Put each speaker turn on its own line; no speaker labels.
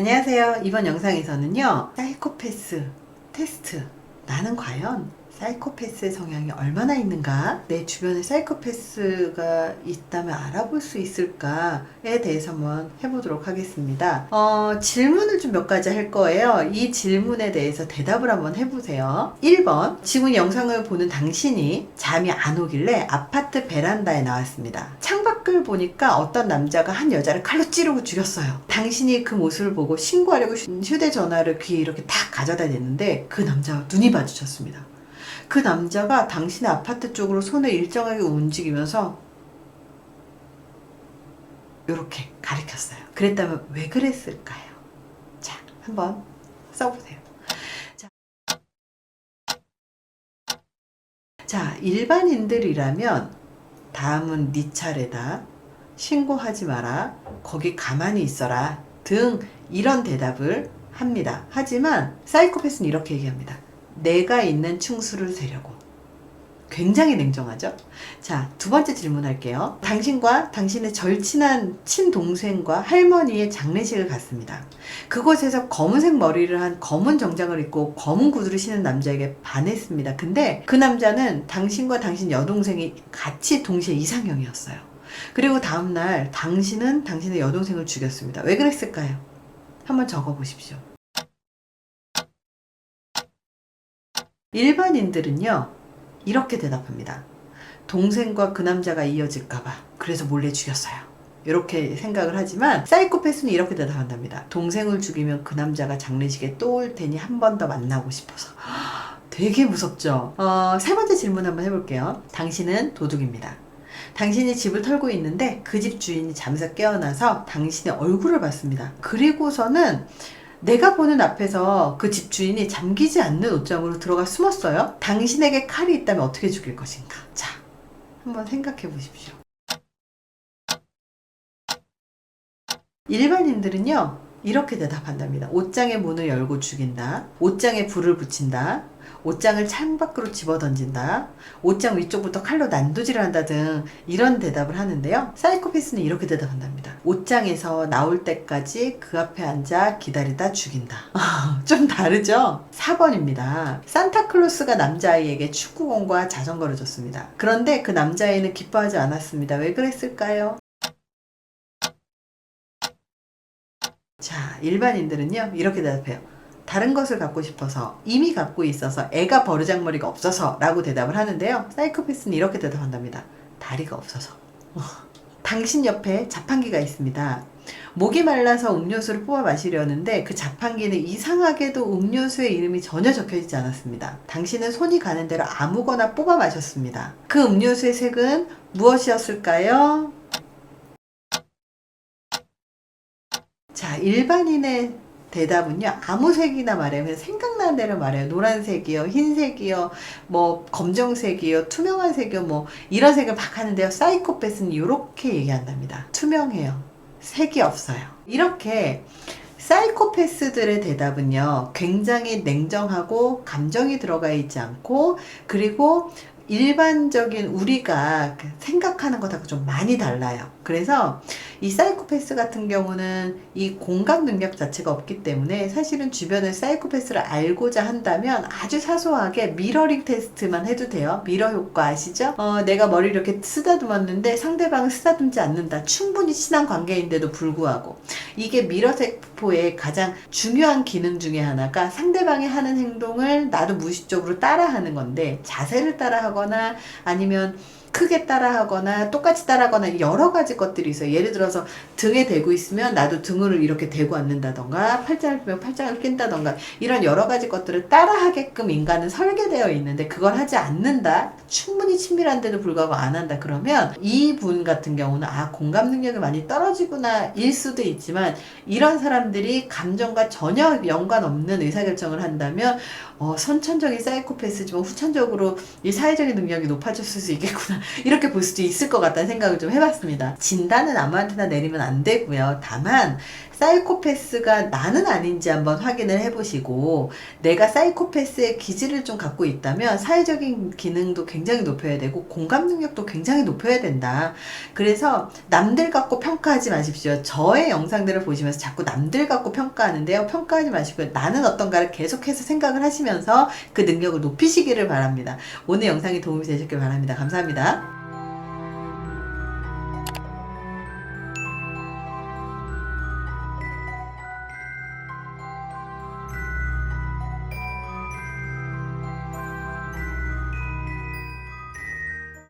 안녕하세요. 이번 영상에서는요, 사이코패스 테스트. 나는 과연 사이코패스의 성향이 얼마나 있는가? 내 주변에 사이코패스가 있다면 알아볼 수 있을까에 대해서 한번 해보도록 하겠습니다. 질문을 좀 몇 가지 할 거예요. 이 질문에 대해서 대답을 한번 해보세요. 1번, 지금 영상을 보는 당신이 잠이 안 오길래 아파트 베란다에 나왔습니다. 창밖을 보니까 어떤 남자가 한 여자를 칼로 찌르고 죽였어요. 당신이 그 모습을 보고 신고하려고 휴대전화를 귀에 이렇게 탁 가져다 댔는데 그 남자와 눈이 마주쳤습니다. 그 남자가 당신의 아파트 쪽으로 손을 일정하게 움직이면서 이렇게 가리켰어요. 그랬다면 왜 그랬을까요? 자, 한번 써보세요. 자, 일반인들이라면 다음은 네 차례다, 신고하지 마라, 거기 가만히 있어라 등 이런 대답을 합니다. 하지만 사이코패스는 이렇게 얘기합니다. 내가 있는 층수를 세려고. 굉장히 냉정하죠? 자, 두 번째 질문할게요. 당신과 당신의 절친한 친동생과 할머니의 장례식을 갔습니다. 그곳에서 검은색 머리를 한 검은 정장을 입고 검은 구두를 신은 남자에게 반했습니다. 근데 그 남자는 당신과 당신 여동생이 같이 동시에 이상형이었어요. 그리고 다음날 당신은 당신의 여동생을 죽였습니다. 왜 그랬을까요? 한번 적어보십시오. 일반인들은요, 이렇게 대답합니다. 동생과 그 남자가 이어질까봐 그래서 몰래 죽였어요. 이렇게 생각을 하지만 사이코패스는 이렇게 대답한답니다. 동생을 죽이면 그 남자가 장례식에 또 올 테니 한 번 더 만나고 싶어서. 되게 무섭죠? 세 번째 질문 한번 해볼게요. 당신은 도둑입니다. 당신이 집을 털고 있는데 그 집 주인이 잠에서 깨어나서 당신의 얼굴을 봤습니다. 그리고서는 내가 보는 앞에서 그 집 주인이 잠기지 않는 옷장으로 들어가 숨었어요. 당신에게 칼이 있다면 어떻게 죽일 것인가? 자, 한번 생각해 보십시오. 일반인들은요, 이렇게 대답한답니다. 옷장의 문을 열고 죽인다. 옷장에 불을 붙인다. 옷장을 창밖으로 집어던진다. 옷장 위쪽부터 칼로 난도질을 한다 등 이런 대답을 하는데요. 사이코패스는 이렇게 대답한답니다. 옷장에서 나올 때까지 그 앞에 앉아 기다리다 죽인다. 좀 다르죠? 4번입니다. 산타클로스가 남자아이에게 축구공과 자전거를 줬습니다. 그런데 그 남자아이는 기뻐하지 않았습니다. 왜 그랬을까요? 자, 일반인들은요, 이렇게 대답해요. 다른 것을 갖고 싶어서, 이미 갖고 있어서, 애가 버르장머리가 없어서 라고 대답을 하는데요. 사이코패스는 이렇게 대답한답니다. 다리가 없어서. 당신 옆에 자판기가 있습니다. 목이 말라서 음료수를 뽑아 마시려는데 그 자판기는 이상하게도 음료수의 이름이 전혀 적혀있지 않았습니다. 당신은 손이 가는 대로 아무거나 뽑아 마셨습니다. 그 음료수의 색은 무엇이었을까요? 자, 일반인의 대답은요, 아무 색이나 말해요. 그냥 생각나는 대로 말해요. 노란색이요, 흰색이요, 뭐 검정색이요, 투명한 색이요, 뭐 이런 색을 막 하는데요. 사이코패스는 이렇게 얘기한답니다. 투명해요. 색이 없어요. 이렇게 사이코패스들의 대답은요, 굉장히 냉정하고 감정이 들어가 있지 않고, 그리고 일반적인 우리가 생각하는 것하고 좀 많이 달라요. 그래서 이 사이코패스 같은 경우는 이 공감 능력 자체가 없기 때문에 사실은 주변의 사이코패스를 알고자 한다면 아주 사소하게 미러링 테스트만 해도 돼요. 미러 효과 아시죠? 내가 머리를 이렇게 쓰다듬었는데 상대방은 쓰다듬지 않는다. 충분히 친한 관계인데도 불구하고. 이게 미러 세포의 가장 중요한 기능 중에 하나가 상대방이 하는 행동을 나도 무의식적으로 따라하는 건데, 자세를 따라하거나 아니면 크게 따라하거나 똑같이 따라하거나 여러 가지 것들이 있어요. 예를 들어서 등에 대고 있으면 나도 등을 이렇게 대고 앉는다던가, 팔짱을 끼면 팔짱을 낀다던가, 이런 여러 가지 것들을 따라하게끔 인간은 설계되어 있는데 그걸 하지 않는다. 충분히 친밀한데도 불구하고 안 한다. 그러면 이분 같은 경우는 공감 능력이 많이 떨어지구나 일 수도 있지만, 이런 사람들이 감정과 전혀 연관 없는 의사결정을 한다면 선천적인 사이코패스지만 후천적으로 이 사회적인 능력이 높아졌을 수 있겠구나, 이렇게 볼 수도 있을 것 같다는 생각을 좀 해봤습니다. 진단은 아무한테나 내리면 안 되고요. 다만 사이코패스가 나는 아닌지 한번 확인을 해보시고, 내가 사이코패스의 기질을 좀 갖고 있다면 사회적인 기능도 굉장히 높여야 되고 공감 능력도 굉장히 높여야 된다. 그래서 남들 갖고 평가하지 마십시오. 저의 영상들을 보시면서 자꾸 남들 갖고 평가하는데요. 평가하지 마시고요. 나는 어떤가를 계속해서 생각을 하시면서 그 능력을 높이시기를 바랍니다. 오늘 영상이 도움이 되셨길 바랍니다. 감사합니다.